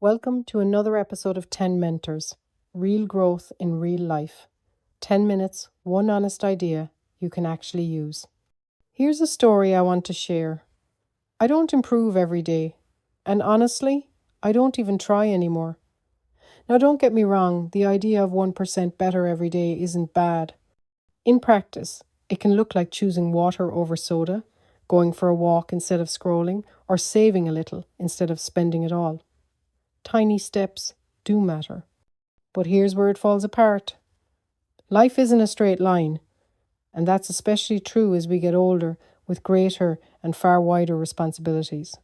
Welcome to another episode of 10 Mentors, real growth in real life. 10 minutes, one honest idea you can actually use. Here's a story I want to share. I don't improve every day, and honestly, I don't even try anymore. Now don't get me wrong, the idea of 1% better every day isn't bad. In practice, it can look like choosing water over soda, going for a walk instead of scrolling, or saving a little instead of spending it all. Tiny steps do matter. But here's where it falls apart. Life isn't a straight line, and that's especially true as we get older with greater and far wider responsibilities.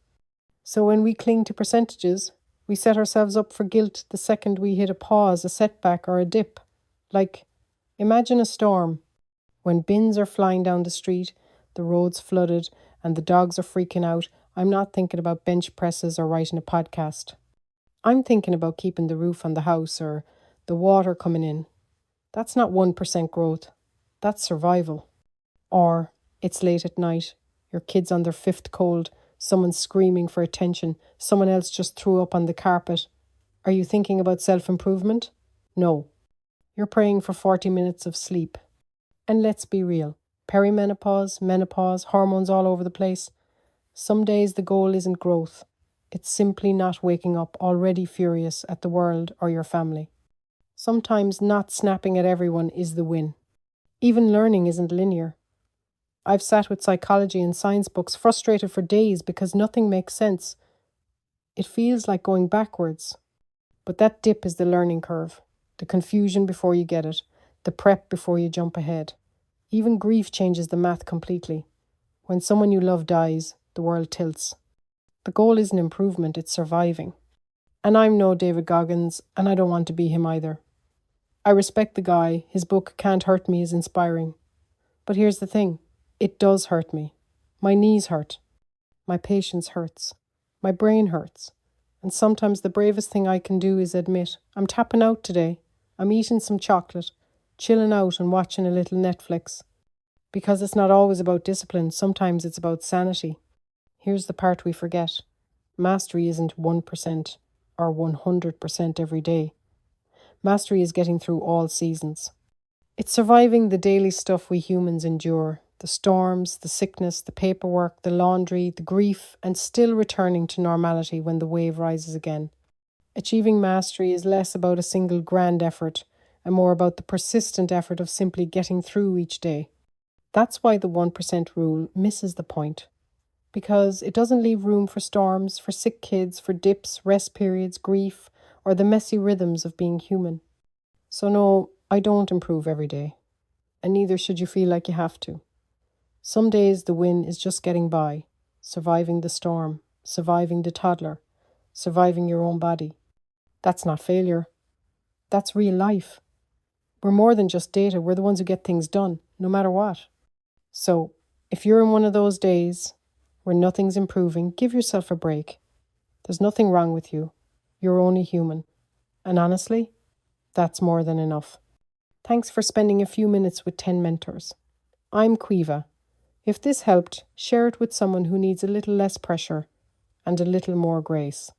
So when we cling to percentages, we set ourselves up for guilt the second we hit a pause, a setback, or a dip. Like, imagine a storm. When bins are flying down the street, the roads flooded, and the dogs are freaking out, I'm not thinking about bench presses or writing a podcast. I'm thinking about keeping the roof on the house or the water coming in. That's not 1% growth. That's survival. Or it's late at night, your kid's on their fifth cold, someone's screaming for attention, someone else just threw up on the carpet. Are you thinking about self-improvement? No. You're praying for 40 minutes of sleep. And let's be real. Perimenopause, menopause, hormones all over the place. Some days the goal isn't growth. It's simply not waking up already furious at the world or your family. Sometimes not snapping at everyone is the win. Even learning isn't linear. I've sat with psychology and science books frustrated for days because nothing makes sense. It feels like going backwards. But that dip is the learning curve, the confusion before you get it, the prep before you jump ahead. Even grief changes the math completely. When someone you love dies, the world tilts. The goal isn't improvement, it's surviving. And I'm no David Goggins, and I don't want to be him either. I respect the guy, his book Can't Hurt Me is inspiring. But here's the thing, it does hurt me. My knees hurt. My patience hurts. My brain hurts. And sometimes the bravest thing I can do is admit, I'm tapping out today. I'm eating some chocolate, chilling out and watching a little Netflix. Because it's not always about discipline, sometimes it's about sanity. Here's the part we forget. Mastery isn't 1% or 100% every day. Mastery is getting through all seasons. It's surviving the daily stuff we humans endure, the storms, the sickness, the paperwork, the laundry, the grief, and still returning to normality when the wave rises again. Achieving mastery is less about a single grand effort and more about the persistent effort of simply getting through each day. That's why the 1% rule misses the point. Because it doesn't leave room for storms, for sick kids, for dips, rest periods, grief, or the messy rhythms of being human. So no, I don't improve every day. And neither should you feel like you have to. Some days the win is just getting by, surviving the storm, surviving the toddler, surviving your own body. That's not failure. That's real life. We're more than just data, we're the ones who get things done, no matter what. So, if you're in one of those days where nothing's improving, give yourself a break. There's nothing wrong with you. You're only human. And honestly, that's more than enough. Thanks for spending a few minutes with 10 Mentors. I'm Quiva. If this helped, share it with someone who needs a little less pressure and a little more grace.